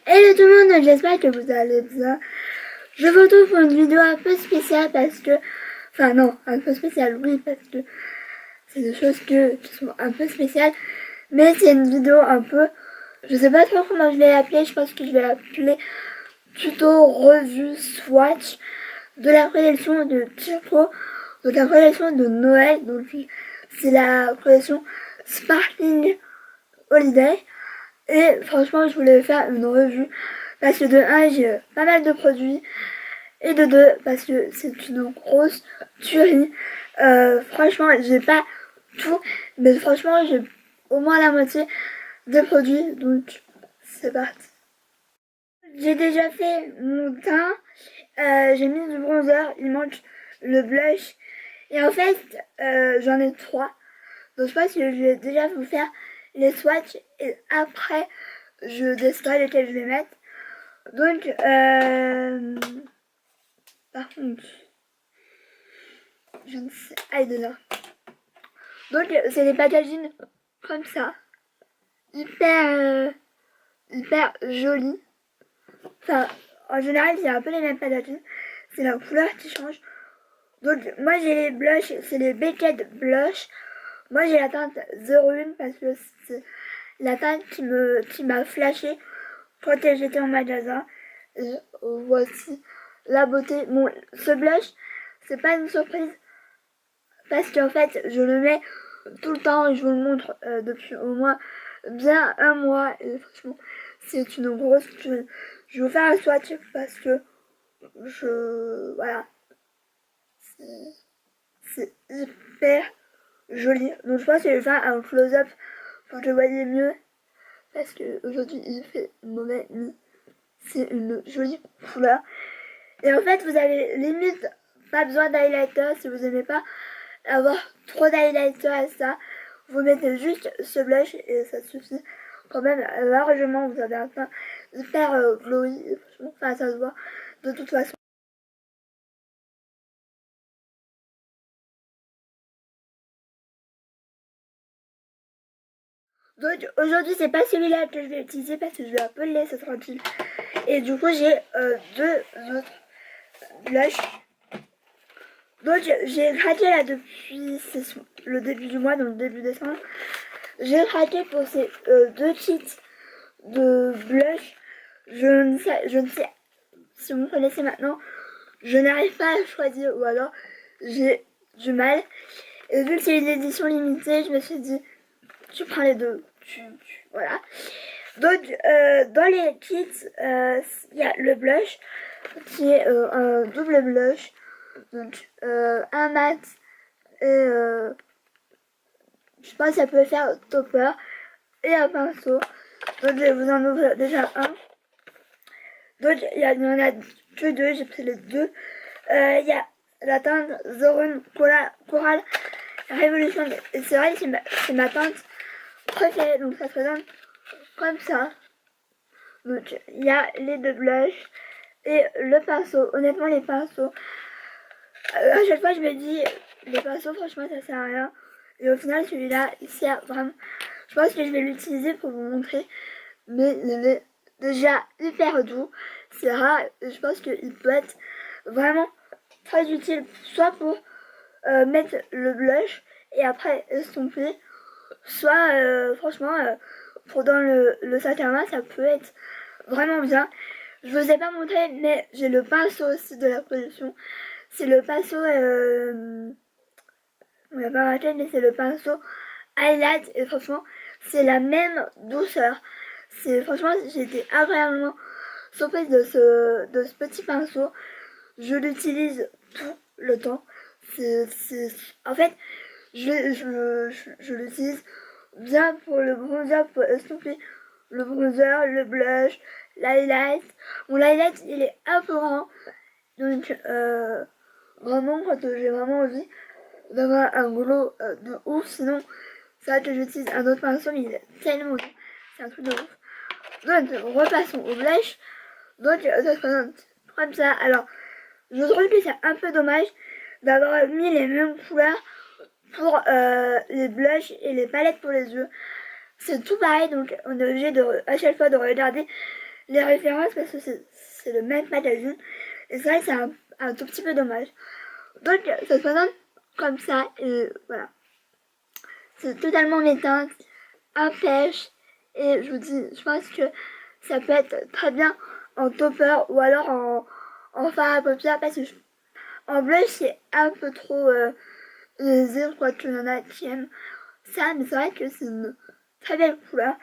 Hello tout le monde, j'espère que vous allez bien. Je vous retrouve pour une vidéo un peu spéciale parce que... Enfin non, un peu spéciale, oui, parce que c'est des choses qui sont un peu spéciales. Mais c'est une vidéo un peu... Je sais pas trop comment je vais l'appeler, je pense que je vais l'appeler tuto revue swatch de la collection de Typo, donc la collection de Noël, donc c'est la collection Sparkling Holiday. Et franchement, je voulais faire une revue parce que de 1, j'ai pas mal de produits. Et de 2, parce que c'est une grosse tuerie. Franchement, j'ai pas tout. Mais franchement, j'ai au moins la moitié des produits. Donc, c'est parti. J'ai déjà fait mon teint. J'ai mis du bronzer. Il manque le blush. Et en fait, j'en ai 3. Donc, je pense que je vais déjà vous faire les swatchs. Et après, je déciderai lesquels je vais mettre. Donc, par contre, je ne sais. Ah, de là. Donc, c'est des packaging comme ça. Hyper jolies. Enfin, en général, c'est un peu les mêmes packaging. C'est la couleur qui change. Donc, moi, j'ai les blushs. C'est les Beckett Blush. Moi, j'ai la teinte 01 parce que c'est la teinte qui m'a flashé quand j'étais en magasin. Et voici la beauté. Bon, ce blush, c'est pas une surprise parce qu'en fait, je le mets tout le temps et je vous le montre depuis au moins bien un mois. Et franchement, c'est une grosse tuile. Je vais vous faire un swatch parce que voilà, c'est hyper joli. Donc je pense que je vais faire un close-up pour que vous voyez mieux parce que aujourd'hui il fait mauvais, mais c'est une jolie couleur. Et en fait, vous avez limite pas besoin d'highlighter si vous n'aimez pas avoir trop d'highlighter à ça. Vous mettez juste ce blush et ça suffit quand même largement. Vous avez un teint hyper glowy. Enfin, ça se voit de toute façon. Donc aujourd'hui, c'est pas celui-là que je vais utiliser parce que je vais un peu le laisser tranquille. Et du coup, j'ai deux autres blushs. Donc j'ai craqué là depuis le début du mois, donc début décembre. J'ai craqué pour ces deux kits de blush. Je ne sais si vous me connaissez maintenant, je n'arrive pas à choisir ou alors j'ai du mal. Et vu que c'est une édition limitée, je me suis dit, tu prends les deux. Voilà. Donc, dans les kits, il y a le blush qui est un double blush. Donc, un mat et je pense que ça peut faire topper et un pinceau. Donc, je vais vous en ouvrir déjà un. Donc, il y en a que deux, j'ai pris les deux. Il y a la teinte Zorun Coral Révolution. Et c'est vrai que c'est ma teinte préférée. Donc, ça se présente comme ça. Donc, il y a les deux blushs et le pinceau. Honnêtement, les pinceaux, à chaque fois, je me dis, les pinceaux, franchement, ça sert à rien. Et au final, celui-là, il sert vraiment. Je pense que je vais l'utiliser pour vous montrer. Mais il est déjà hyper doux. C'est rare. Je pense qu'il peut être vraiment très utile. Soit pour mettre le blush et après estomper. Soit, franchement, pour dans le sac à main, ça peut être vraiment bien. Je vous ai pas montré, mais j'ai le pinceau aussi de la collection. C'est le pinceau, on l'a pas raté, mais c'est le pinceau highlight. Et franchement, c'est la même douceur. Franchement, j'ai été agréablement surprise de ce petit pinceau. Je l'utilise tout le temps. En fait, je l'utilise bien pour le bronzer, pour estomper le bronzer, le blush, l'highlight. Mon highlight, il est un peu grand. Donc, vraiment, quand j'ai vraiment envie d'avoir un glow de ouf, sinon, c'est vrai que j'utilise un autre pinceau, mais il est tellement doux. C'est un truc de ouf. Donc, repassons au blush. Donc, ça se présente comme ça. Alors, je trouve que c'est un peu dommage d'avoir mis les mêmes couleurs pour les blushs et les palettes pour les yeux. C'est tout pareil, donc on est obligé à chaque fois de regarder les références parce que c'est le même magazine. Et ça, c'est un tout petit peu dommage. Donc, ça se présente comme ça. Et voilà. C'est totalement mes teintes à pêche. Et je vous dis, je pense que ça peut être très bien en topper ou alors en fard à paupières parce que en bleu c'est un peu trop lésé. Je crois qu'il y en a qui aiment ça, mais c'est vrai que c'est une très belle couleur.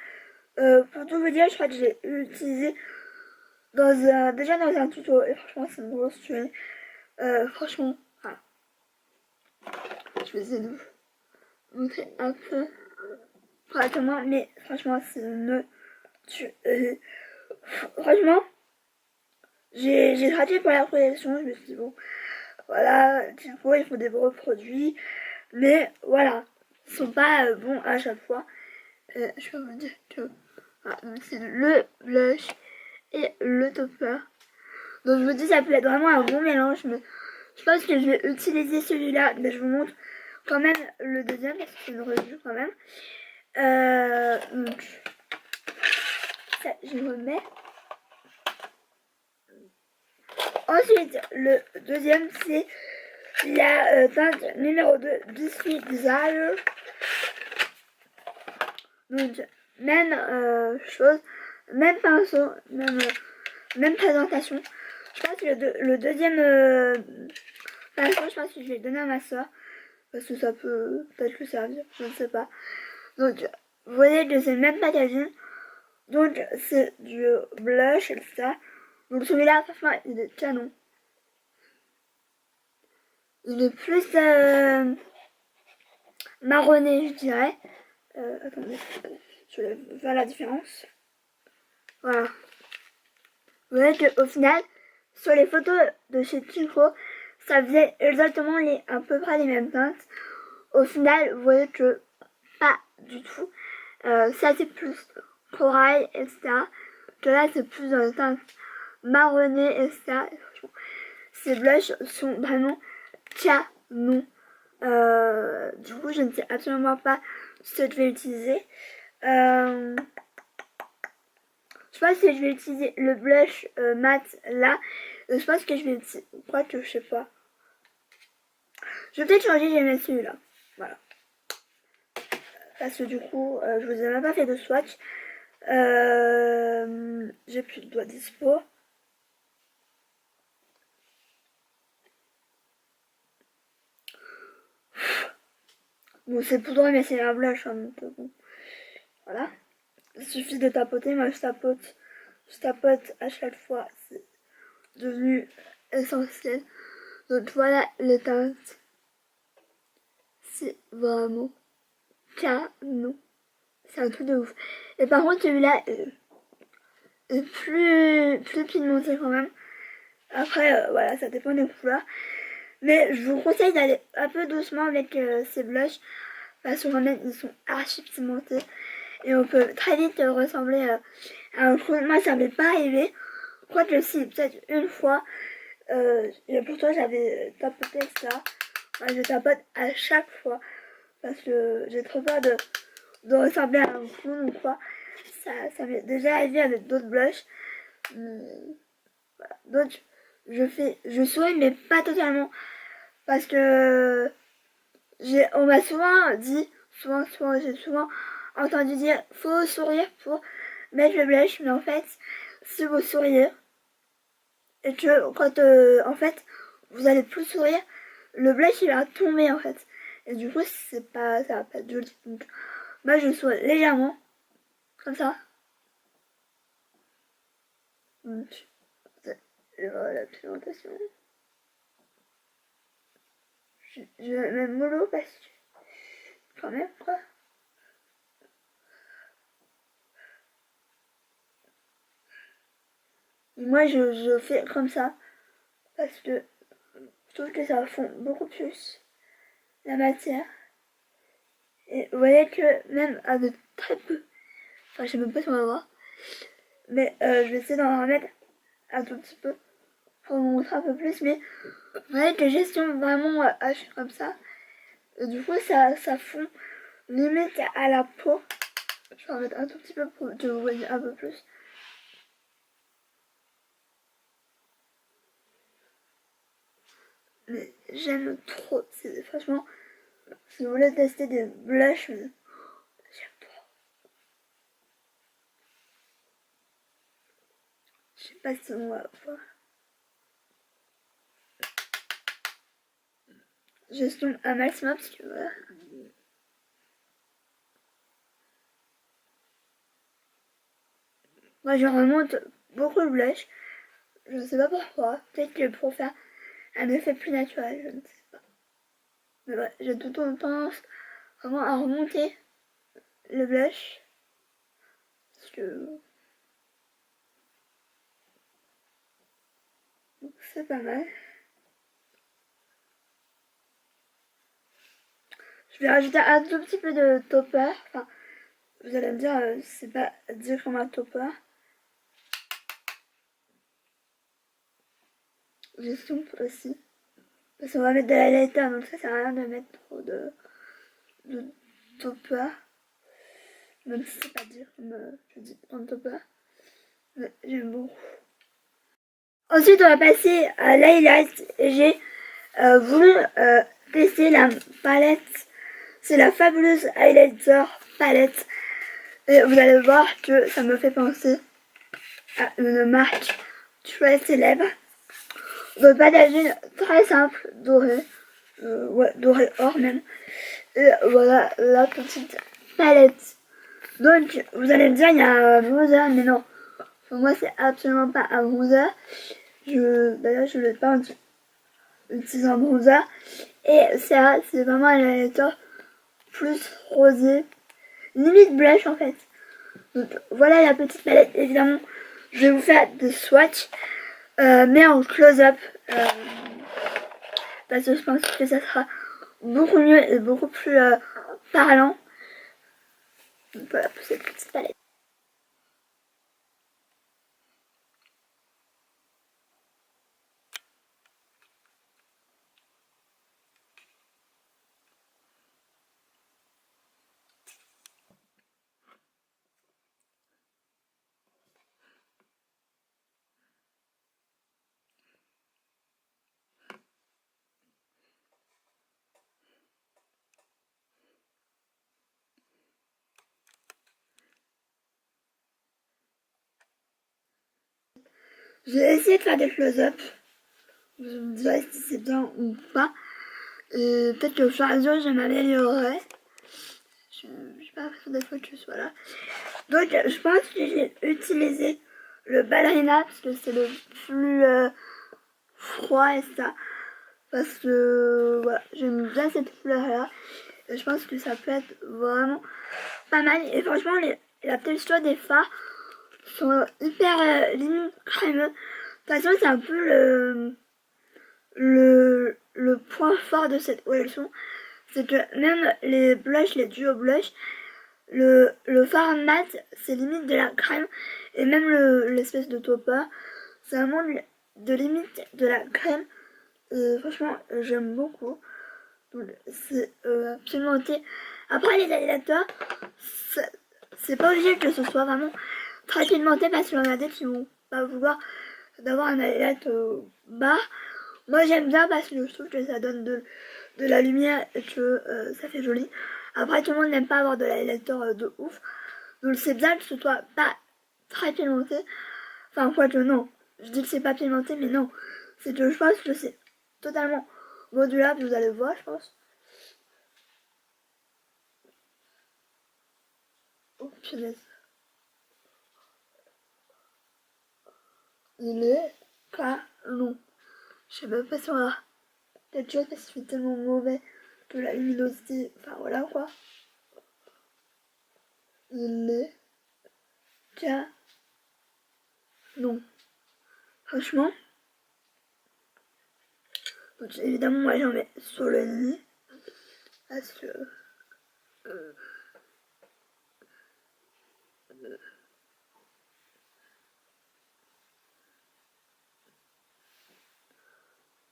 Pour tout vous dire, je crois que j'ai utilisé déjà dans un tuto et franchement c'est une grosse tuerie. Franchement, voilà. Je vais essayer de vous montrer un peu correctement, mais franchement c'est une tuerie. Franchement, j'ai raté pour la production, je me suis dit bon, voilà, du coup il faut des gros produits, mais voilà, ils sont pas bons à chaque fois. Je peux vous dire que voilà, c'est le blush et le topper. Donc je vous dis ça peut être vraiment un bon mélange, mais je pense que je vais utiliser celui-là, mais je vous montre quand même le deuxième parce que c'est une revue quand même. Donc ça je remets. Ensuite, le deuxième, c'est la teinte numéro 2, Disney Desire. Donc, même chose, même pinceau, même présentation. Je pense que le deuxième pinceau, je pense que je vais le donner à ma soeur. Parce que ça peut peut-être lui servir, je ne sais pas. Donc, vous voyez que c'est le même magazine. Donc, c'est du blush, etc. Donc, celui-là, franchement, il est canon. Il est plus marronné, je dirais. Attendez, je vais faire la différence. Voilà. Vous voyez qu'au final, sur les photos de chez Kiko, ça faisait exactement à peu près les mêmes teintes. Au final, vous voyez que pas du tout. Ça c'est plus corail, etc. Que là c'est plus dans les teintes marronnées, etc. Et franchement, ces blushs sont vraiment canons. Du coup, je ne sais absolument pas ce que je vais utiliser. Je pense que je vais utiliser le blush mat là. Je pense que je vais utiliser. Quoi que je sais pas. Je vais peut-être changer, je vais mettre celui-là. Voilà. Parce que du coup, je vous ai même pas fait de swatch. J'ai plus de doigts dispo. Bon, c'est poudreux, mais c'est un blush. Hein, donc, bon. Voilà. Il suffit de tapoter. Moi, je tapote à chaque fois. C'est devenu essentiel. Donc, voilà les teintes. C'est vraiment canon. C'est un truc de ouf. Et par contre, celui-là est plus pigmenté quand même. Après, voilà, ça dépend des couleurs. Mais je vous conseille d'aller un peu doucement avec ces blushs. Parce que quand même, ils sont archi pigmentés. Et on peut très vite ressembler à un clown. Moi, ça m'est pas arrivé. Quoique si, peut-être une fois. Et pourtant, j'avais tapoté ça. Moi, je tapote à chaque fois. Parce que j'ai trop peur de ressembler à un clown ou quoi. Ça m'est déjà arrivé avec d'autres blushs. Voilà. Donc, je souris, mais pas totalement. Parce que on m'a souvent dit, j'ai souvent entendu dire, faut sourire pour mettre le blush. Mais en fait, si vous souriez, et que quand, en fait, vous allez plus sourire, le blush il va tomber en fait. Et du coup, ça va pas être joli. Donc, moi, je souris légèrement, comme ça. Donc, la présentation. Je vais même mollo parce que, quand même, quoi. Et moi, je fais comme ça parce que je trouve que ça fond beaucoup plus la matière. Et vous voyez que même avec très peu, enfin, je sais même pas si on va voir, mais je vais essayer d'en remettre un tout petit peu pour vous montrer un peu plus. Mais vous voyez que gestion vraiment hache comme ça. Et du coup, ça fond limite à la peau. Je vais en mettre un tout petit peu pour que vous voyez un peu plus. mais j'aime trop. Franchement, si vous voulez tester des blushs, j'aime trop. Je sais pas si on va voir. Je zoome un maximum parce que voilà. Moi, je remonte beaucoup le blush. Je ne sais pas pourquoi. Peut-être que pour faire un effet plus naturel, je ne sais pas. Mais ouais, j'ai tout le temps tendance vraiment à remonter le blush. Parce que c'est pas mal. Je vais rajouter un tout petit peu de topper. Enfin, vous allez me dire, c'est pas dire comme un topper. Je zoome aussi. Parce qu'on va mettre de la lettre, donc ça sert à rien de mettre trop de topper. Même si c'est pas dire comme je dis en topper. Mais j'aime beaucoup. Ensuite, on va passer à l'highlight. J'ai voulu tester la palette. C'est la fabuleuse highlighter palette. Et vous allez voir que ça me fait penser à une marque très célèbre. De packaging très simple, doré. Ouais, doré or même. Et voilà la petite palette. Donc, vous allez me dire, il y a un bronzer, mais non. Pour moi, c'est absolument pas un bronzer. D'ailleurs, je ne vais pas utiliser un bronzer. Et ça, c'est vraiment un highlighter plus rosé. Limite blush en fait. Donc, voilà la petite palette. Évidemment, je vais vous faire des swatchs. Mais en close-up. Parce que je pense que ça sera beaucoup mieux et beaucoup plus parlant. Donc voilà pour cette petite palette. Je vais essayer de faire des close-up. Je me dirai si c'est bien ou pas. Peut-être que au fur et à mesure, je m'améliorerai. Je n'ai pas l'impression des fois que je sois là. Donc, je pense que j'ai utilisé le ballerina parce que c'est le plus froid et ça. Parce que voilà, j'aime bien cette couleur-là. Et je pense que ça peut être vraiment pas mal. Et franchement, la texture des fards sont hyper limite crémeux. De toute façon, c'est un peu le point fort de cette collection. C'est que même les blushs, les duos blush, le fard mat, c'est limite de la crème. Et même l'espèce de topper, c'est vraiment de limite de la crème. Franchement, j'aime beaucoup. C'est pigmenté. Après, les highlighters, c'est pas obligé que ce soit vraiment très pigmenté parce qu'il y en a des qui vont pas vouloir d'avoir un highlight bas. Moi, j'aime bien parce que je trouve que ça donne de la lumière et que ça fait joli. Après, tout le monde n'aime pas avoir de l'highlighter de ouf. Donc, c'est bien que ce soit pas très pigmenté. Enfin, quoi que non. Je dis que c'est pas pigmenté, mais non. C'est que je pense que c'est totalement modulable, vous allez voir, je pense. Oh, punaise. Il est pas long. Je sais même pas si on a quelque chose parce qu'il fait tellement mauvais que la luminosité. Enfin, voilà quoi. Il est pas long. Franchement. Donc, évidemment, moi j'en mets sur le nez. Parce que. euh,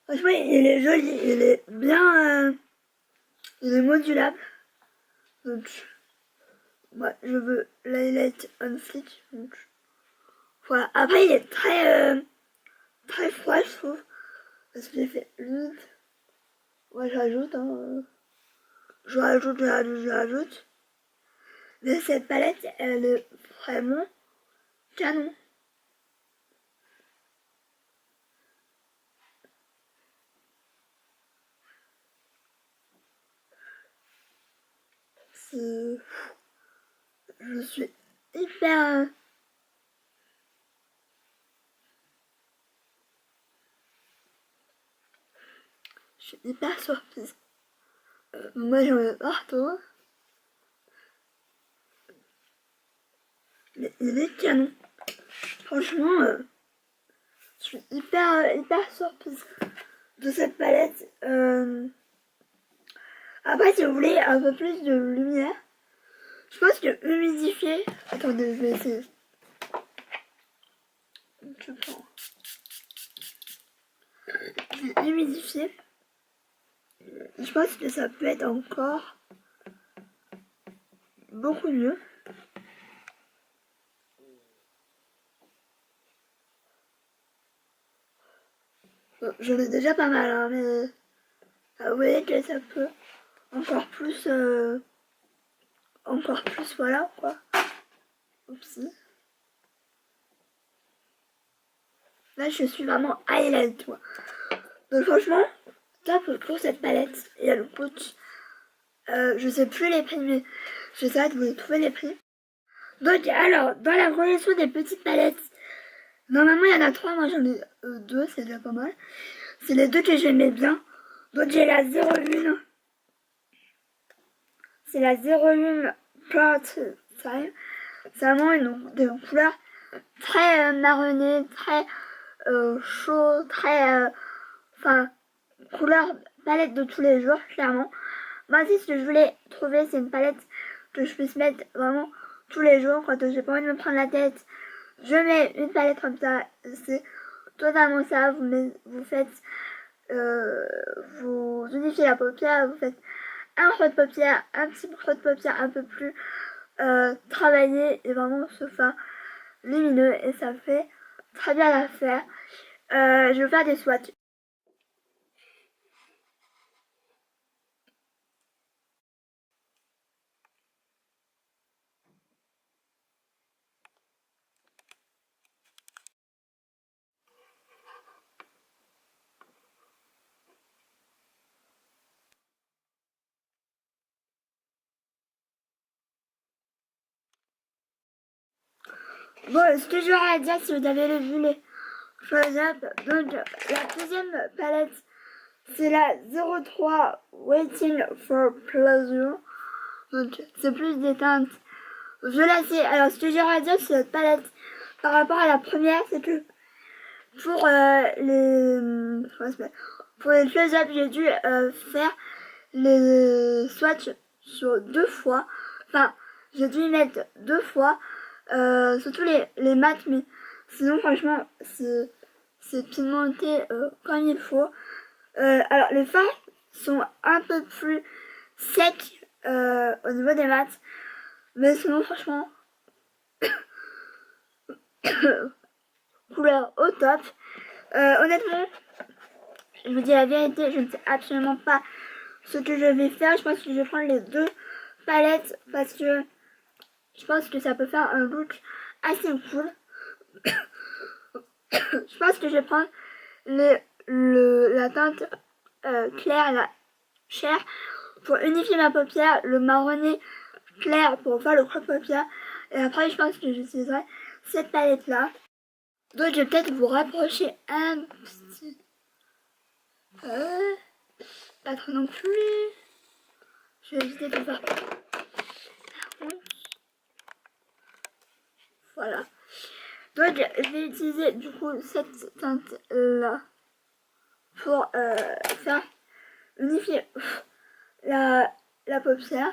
Franchement, il est joli, il est bien. Il est modulable. Donc, moi, je veux l'highlight on flick. Donc, voilà. Après, il est très froid, je trouve. Parce que j'ai fait humide. Ouais, j'ajoute, hein. Je rajoute. Mais cette palette, elle est vraiment canon. C'est... Je suis hyper... Je suis hyper surprise. Moi, j'en ai partout. Mais il est canon. Franchement, je suis hyper surprise de cette palette. Après, si vous voulez un peu plus de lumière, je pense que humidifier... Attendez, je vais essayer. Je prends. Humidifier. Je pense que ça peut être encore beaucoup mieux. Bon, j'en ai déjà pas mal, hein, mais vous voyez que ça peut encore plus, voilà quoi. Oups. Là, je suis vraiment highlight, toi. Donc franchement, top pour cette palette. Et elle coûte, je sais plus les prix, mais j'essaie de vous trouver les prix. Donc alors, dans la collection des petites palettes, normalement il y en a 3, moi j'en ai 2, c'est déjà pas mal. C'est les 2 que j'aimais bien. Donc j'ai la 01. C'est la 01 Part Time. C'est vraiment une couleur très marronnée, très chaud, très... Enfin, couleur palette de tous les jours, clairement. Moi aussi, ce que je voulais trouver, c'est une palette que je puisse mettre vraiment tous les jours. Quand j'ai pas envie de me prendre la tête, je mets une palette comme ça. C'est totalement ça. Vous faites... vous unifiez la paupière, vous faites un creux de paupière, un petit creux de paupière un peu plus travaillé et vraiment ce fin lumineux et ça fait très bien l'affaire. Je vais faire des swatchs. Bon, ce que j'aurais à dire, si vous avez vu les close-up, donc la deuxième palette, c'est la 03 Waiting for Pleasure. Donc c'est plus des teintes violacées. Alors ce que j'aurais à dire sur cette palette par rapport à la première, c'est que pour les close-up, j'ai dû faire les swatchs sur 2 fois. Enfin, j'ai dû y mettre 2 fois. Surtout les maths, mais sinon franchement c'est pigmenté comme il faut. Alors les fards sont un peu plus secs au niveau des maths, mais sinon franchement couleur au top. Honnêtement, je vous dis la vérité, je ne sais absolument pas ce que je vais faire. Je pense que je vais prendre les 2 palettes parce que je pense que ça peut faire un look assez cool. Je pense que je vais prendre la teinte claire, la chair, pour unifier ma paupière, le marronné clair pour faire le creux de paupière. Et après, je pense que j'utiliserai cette palette là. Donc, je vais peut-être vous rapprocher un petit peu. Pas trop non plus. Je vais éviter de faire. Voilà. Donc, je vais utiliser du coup cette teinte là pour faire unifier la paupière.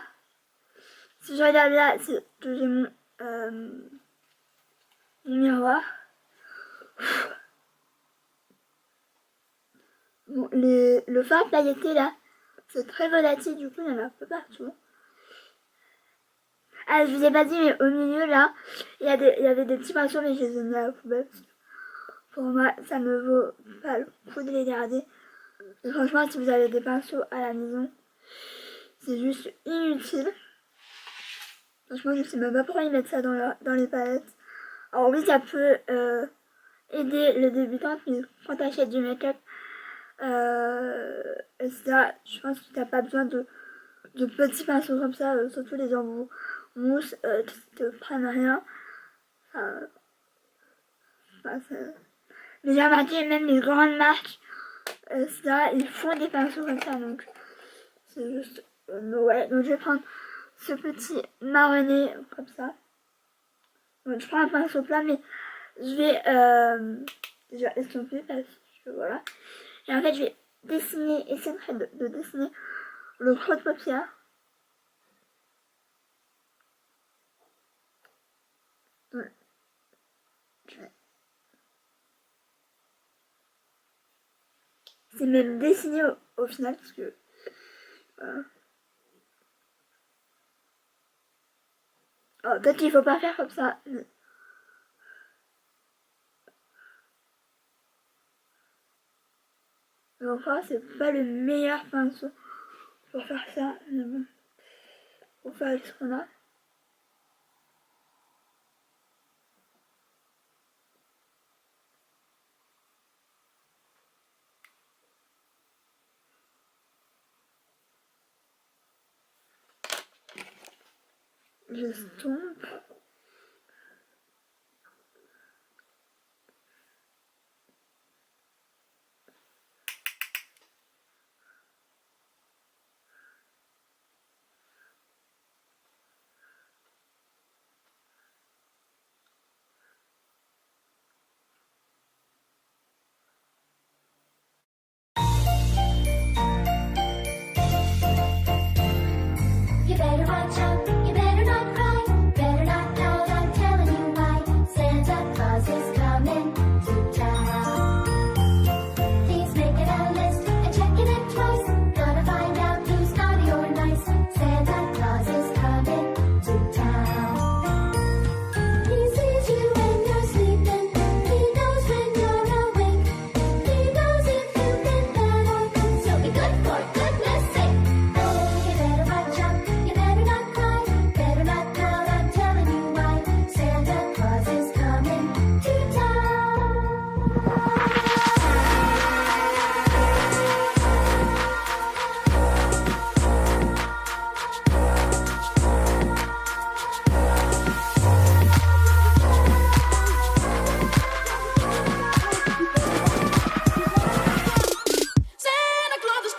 Si je regarde là, c'est que j'ai mon miroir. Bon, le fard pailleté là, c'est très volatile, du coup il y en a un peu partout. Ah, je vous ai pas dit, mais au milieu là, il y avait des petits pinceaux, mais je les ai mis à la poubelle. Pour moi, ça me vaut pas le coup de les garder. Et franchement, si vous avez des pinceaux à la maison, c'est juste inutile. Franchement, je sais même pas pourquoi ils mettent ça dans les palettes. Alors oui, ça peut aider les débutantes, mais quand tu achètes du make-up, ça, je pense que t'as pas besoin de petits pinceaux comme ça, surtout les embouts mousse, qui te prennent rien. Mais j'ai remarqué, même les grandes marques, ça, ils font des pinceaux comme ça, donc c'est juste ouais. Donc je vais prendre ce petit marronné comme ça. Donc je prends un pinceau plat, mais je vais déjà estomper parce que voilà. Et en fait, je vais dessiner, essayer de dessiner le creux de paupière. Ouais. C'est même dessiné au final parce que voilà. Oh, peut-être qu'il faut pas faire comme ça. Mais enfin, c'est pas le meilleur pinceau pour faire ça. Mais bon, on va faire avec ce qu'on a. J'estompe. You better watch out, you better not cry, better not pout, I'm telling you why. Santa Claus is coming to town. Please make it a list and check it twice. Gotta find out who's naughty or nice. Santa Claus is coming to town. He sees you when you're sleeping, he knows when you're awake. He knows if you've been bad or good, so be good for goodness sake. Oh, you better watch out. You better not cry, better not pout, I'm telling you why. Santa Claus is coming to town. Santa Claus is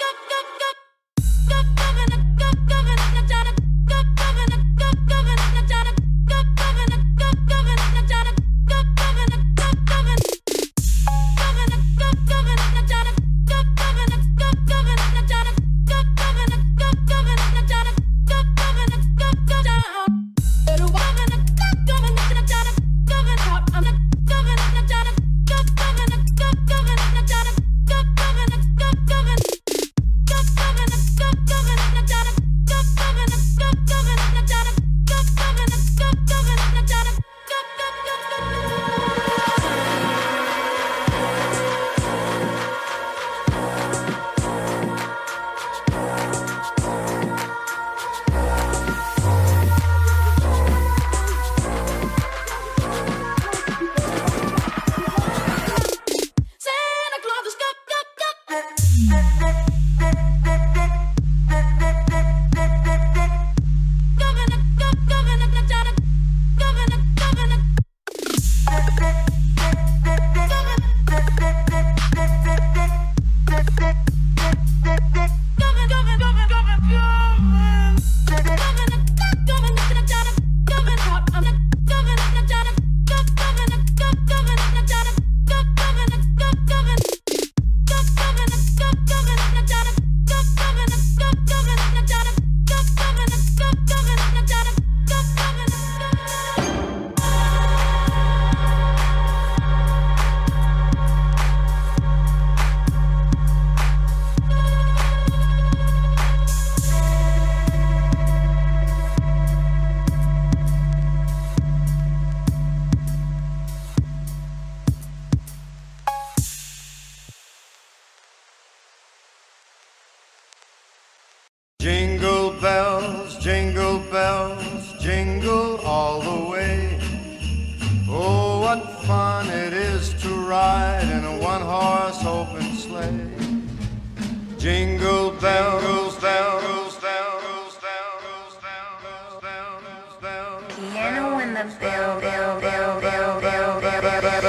what fun it is to ride in a one-horse open sleigh. Jingle bells, bells, bells, bells, bells, bells, bells. Piano in the bell, bell, bell, bell, bell, bell.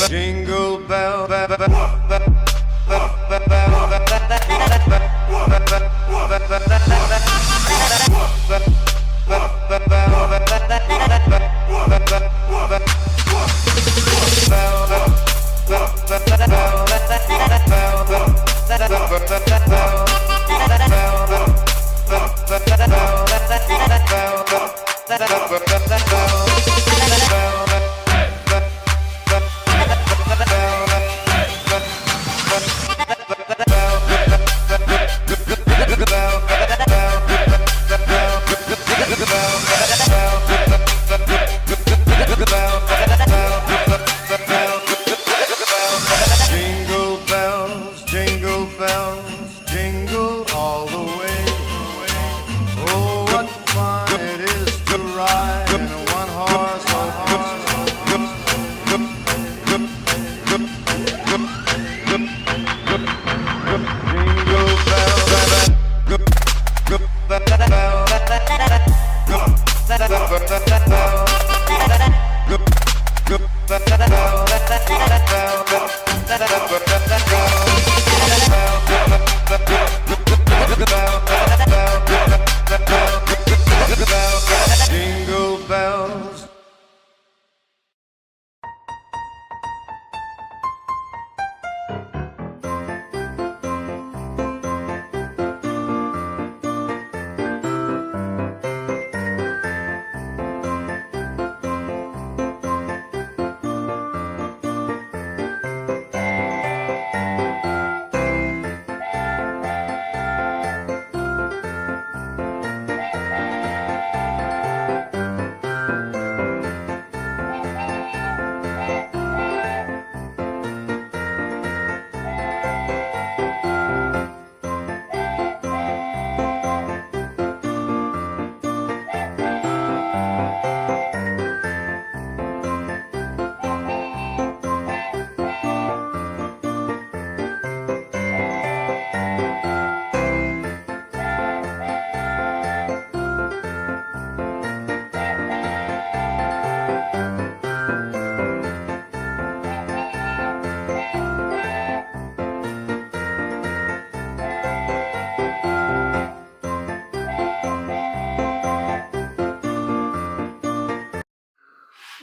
Jingle bell, jingle bells, jingle bells, jingle all the way. Oh, what fun it is to ride in a one-horse open jingle bells.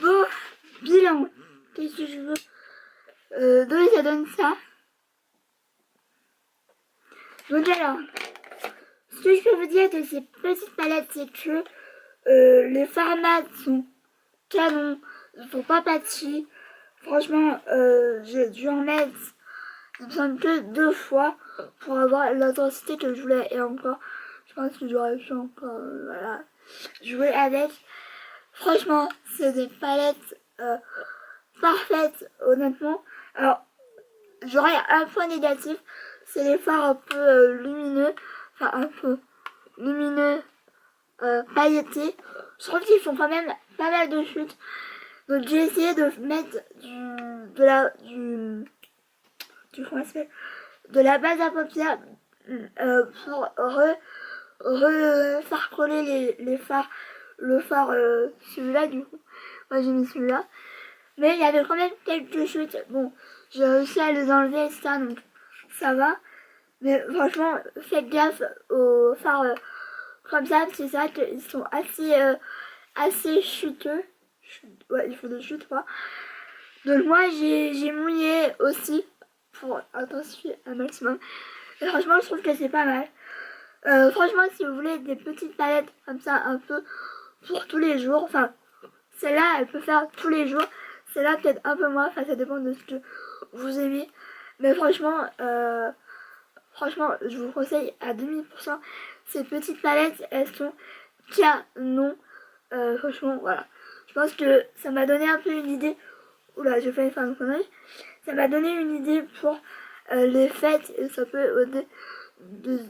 Bon, bilan. Qu'est-ce que je veux donner, ça donne ça. Donc alors, ce que je peux vous dire de ces petites palettes, c'est que les formats sont canons, ils sont pas patchy. Franchement, j'ai dû en mettre, il me semble que 2 fois pour avoir l'intensité que je voulais. Et encore, je pense que j'aurais pu encore voilà, jouer avec. Franchement, c'est des palettes parfaites, honnêtement. Alors, j'aurais un point négatif, c'est les fards un peu lumineux, enfin un peu lumineux, pailletés. Je trouve qu'ils font quand même pas mal de chutes. Donc j'ai essayé de mettre comment ça s'appelle, de la base à paupières pour faire coller les fards, le phare celui-là du coup. Moi j'ai mis celui-là. Mais il y avait quand même quelques chutes. Bon, j'ai réussi à les enlever et ça, donc ça va. Mais franchement, faites gaffe aux phares comme ça, parce que c'est vrai qu'ils sont assez chuteux. Ouais, il faut des chutes, quoi. Donc moi, j'ai mouillé aussi pour intensifier un maximum. Et franchement, je trouve que c'est pas mal. Franchement, si vous voulez des petites palettes comme ça, un peu pour tous les jours, enfin, celle-là, elle peut faire tous les jours. Celle-là, peut-être un peu moins, enfin, ça dépend de ce que vous aimez. Mais franchement, je vous conseille à 2000%. Ces petites palettes, elles sont canon. Franchement, voilà. Je pense que ça m'a donné un peu une idée. Oula, j'ai failli faire une connerie. Ça m'a donné une idée pour les fêtes et ça peut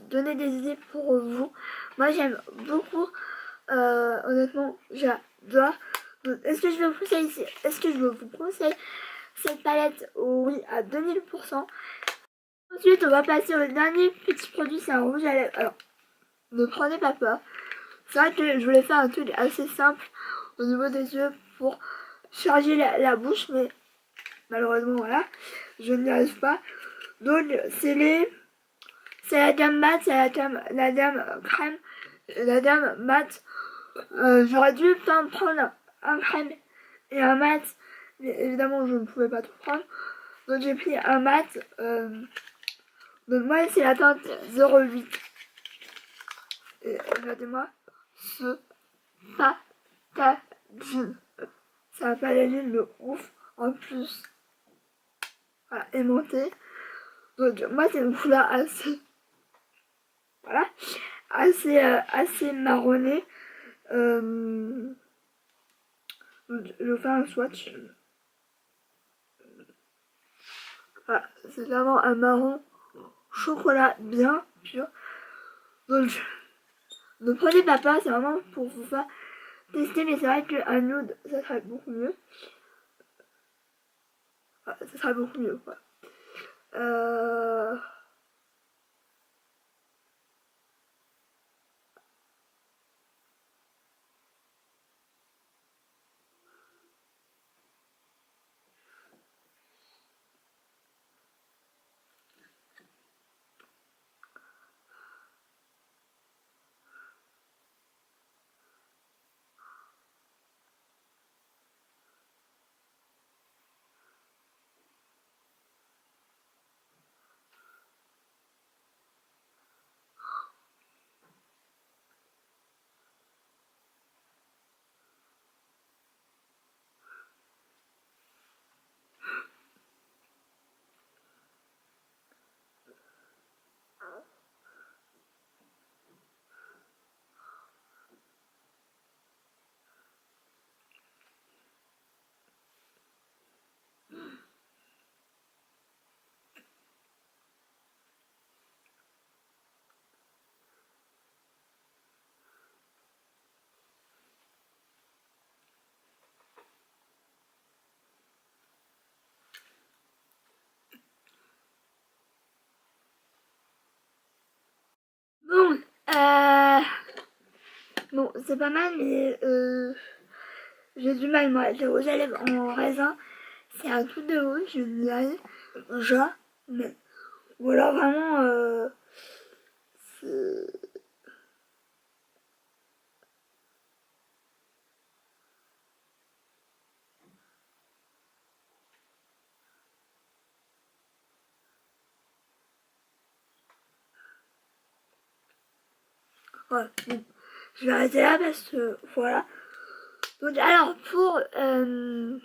donner des idées pour vous. Moi, j'aime beaucoup. Honnêtement, j'adore. Donc, est-ce que je vous conseille ici? Est-ce que je vous conseille cette palette? Oui, à 2000%. Ensuite, on va passer au dernier petit produit, c'est un rouge à lèvres. Alors, ne prenez pas peur. C'est vrai que je voulais faire un truc assez simple au niveau des yeux pour charger la bouche, mais malheureusement, voilà, je n'y arrive pas. Donc, c'est la gamme mat, c'est la gamme crème, la gamme mat. J'aurais dû prendre un crème et un mat, mais évidemment, je ne pouvais pas tout prendre. Donc, j'ai pris un mat. Donc, moi, c'est la teinte 08. Et regardez-moi ce packaging. C'est un packaging de ouf. En plus, voilà, aimanté. Donc, moi, c'est une couleur assez, voilà, assez marronnée. Je vais faire un swatch. Voilà, c'est vraiment un marron chocolat bien pur. Donc, ne prenez pas peur, c'est vraiment pour vous faire tester, mais c'est vrai qu'un nude, ça serait beaucoup mieux. Voilà, ça serait beaucoup mieux, quoi. Bon, bon, c'est pas mal, mais j'ai du mal, moi. Le rouge à lèvres en raisin, c'est un truc de ouf, je n'y arrive jamais. Ou alors vraiment, c'est... Ouais, bon. Je vais arrêter là parce que, voilà. Donc, alors, pour ce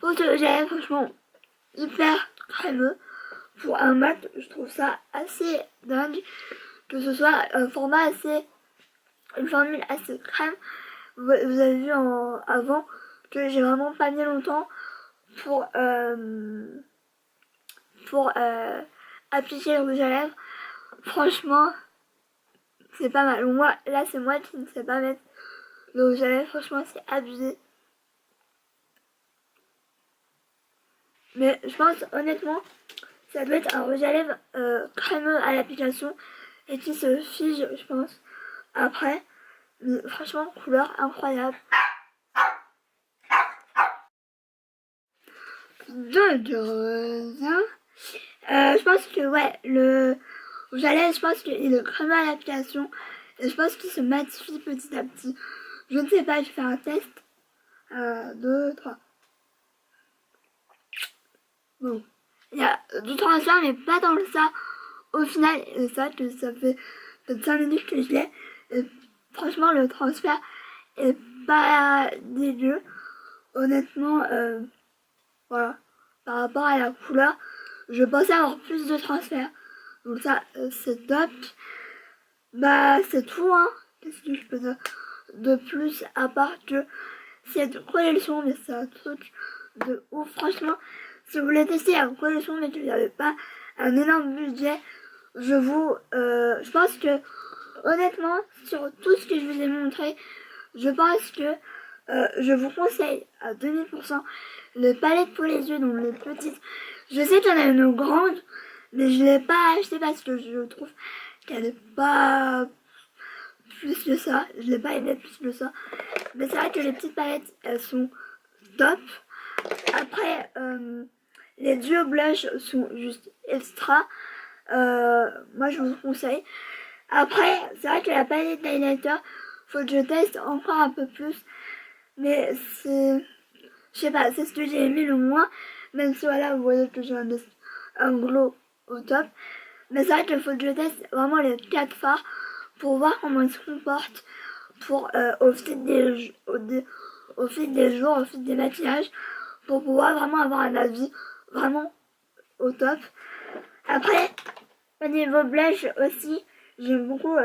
rouge à lèvres, franchement, hyper crémeux. Pour un mat, je trouve ça assez dingue. Que ce soit un format assez... une formule assez crème. Vous avez vu avant que j'ai vraiment pas mis longtemps pour appliquer le rouge à lèvres. Franchement, c'est pas mal. Moi, là, c'est moi qui ne sais pas mettre le rouge à lèvres. Franchement, c'est abusé. Mais je pense, honnêtement, ça doit être un rouge à lèvres crémeux à l'application et qui se fige, je pense, après. Mais franchement, couleur incroyable. Donc, je pense que, ouais, le rouge à lèvres, je pense qu'il est crémeux à l'application et je pense qu'il se matifie petit à petit. Je ne sais pas, je vais faire un test. 2, 3. Bon, il y a du transfert, mais pas dans le ça. Au final, ça que ça fait peut-être 5 minutes que je l'ai. Et franchement, le transfert est pas dégueu. Honnêtement, voilà. Par rapport à la couleur, je pensais avoir plus de transfert. Donc ça, c'est top. Bah, c'est tout, hein. Qu'est-ce que je peux dire de plus, à part que cette collection, mais c'est un truc de ouf. Franchement, si vous voulez tester la collection mais que vous n'avez pas un énorme budget, je pense que honnêtement, sur tout ce que je vous ai montré, je pense que Je vous conseille à 2000% le palette pour les yeux, donc les petites. Je sais qu'il y en a une grande, mais je l'ai pas acheté parce que je trouve qu'elle n'est pas plus que ça. Je l'ai pas aimé plus que ça. Mais c'est vrai que les petites palettes, elles sont top. Après, les duo blush sont juste extra. Moi, je vous conseille. Après, c'est vrai que la palette d'highlighter, faut que je teste encore un peu plus. Mais c'est... Je sais pas, c'est ce que j'ai aimé le moins. Même si voilà, vous voyez que j'ai un glow au top. Mais c'est vrai qu'il faut que je teste vraiment les 4 fards pour voir comment ils se comportent pour, au fil des jours, au fil des maquillages, pour pouvoir vraiment avoir un avis vraiment au top. Après, au niveau blush aussi, j'aime beaucoup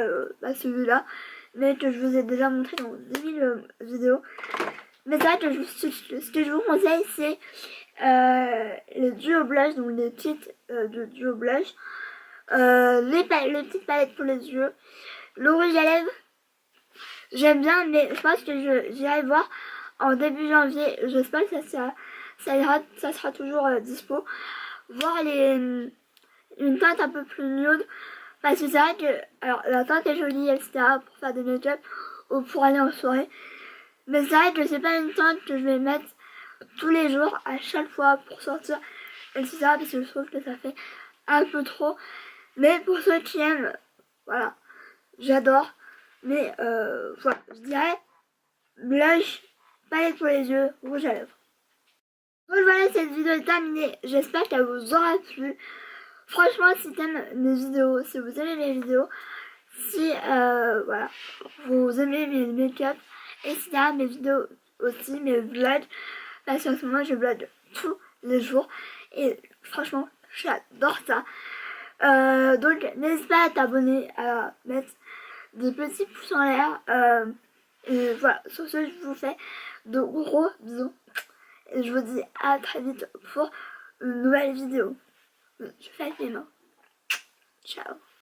celui-là, mais que je vous ai déjà montré dans 2000 vidéos. Mais c'est vrai que ce que je vous conseille, c'est les duo blush, donc les titres de duo blush, les petites palettes pour les yeux, le rouge à lèvres, j'aime bien, mais je pense que j'irai voir en début janvier. J'espère que ça sera toujours dispo. Voir une teinte un peu plus nude, parce que c'est vrai que alors la teinte est jolie, etc. pour faire des make-up ou pour aller en soirée. Mais c'est vrai que c'est pas une teinte que je vais mettre tous les jours, à chaque fois pour sortir, etc. Parce que je trouve que ça fait un peu trop. Mais pour ceux qui aiment, voilà, j'adore. Mais voilà, je dirais blush, palette pour les yeux, rouge à lèvres. Donc voilà, cette vidéo est terminée. J'espère qu'elle vous aura plu. Franchement, si t'aimes mes vidéos, si vous aimez mes vidéos, si voilà, vous aimez mes make-up, etc., mes vidéos aussi, mes vlogs, parce qu'en ce moment je vlog tous les jours et franchement j'adore ça. Donc n'hésite pas à t'abonner, à mettre des petits pouces en l'air. Et voilà, sur ce je vous fais de gros bisous et je vous dis à très vite pour une nouvelle vidéo. Je fais les mains. Ciao.